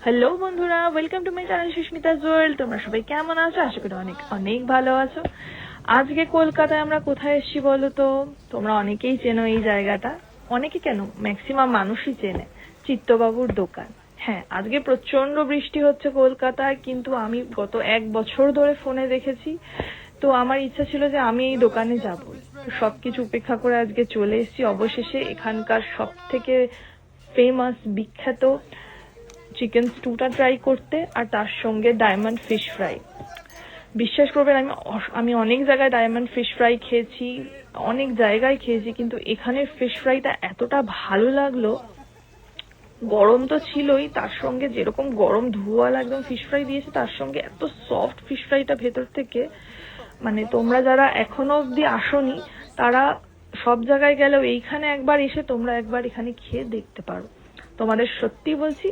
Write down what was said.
Hello বন্ধুরা, welcome to my channel Susmita's world. তোমরা সবাই কেমন আছো? আশা করি অনেক অনেক ভালো আছো। আজকে কলকাতায় আমরা কোথায় এসেছি বলো তো? তোমরা অনেকেই চেনো এই জায়গাটা, অনেকে কেন ম্যাক্সিমাম মানুষই চেনে, চিত্তবাবুর দোকান। হ্যাঁ, আজকে প্রচন্ড বৃষ্টি হচ্ছে কলকাতায়, কিন্তু আমি গত 1 বছর ধরে ফোনে দেখেছি, তো আমার ইচ্ছা ছিল যে আমি এই দোকানে যাবো। সবকিছু উপেক্ষা করে আজকে চলে এসেছি অবশেষে এখানকার সব থেকে ফেমাস বিখ্যাত চিকেন স্টুটা ট্রাই করতে, আর তার সঙ্গে ডায়মন্ড ফিশ ফ্রাই। বিশ্বাস করবেন, আমি অনেক জায়গায় ডায়মন্ড ফিশ ফ্রাই খেয়েছি, অনেক জায়গায় খেয়েছি, কিন্তু এখানের ফিশ ফ্রাইটা এতটা ভালো লাগলো। গরম তো ছিলই, তার সঙ্গে যেরকম গরম ধোয়াল একদম ফিশ ফ্রাই দিয়েছে, তার সঙ্গে এত সফট ফিশ ফ্রাইটা ভেতর থেকে, মানে তোমরা যারা এখনো অব্দি আসোনি তারা সব জায়গায় গেলেও এইখানে একবার এসে তোমরা একবার এখানে খেয়ে দেখতে পারো। তোমাদের সত্যি বলছি,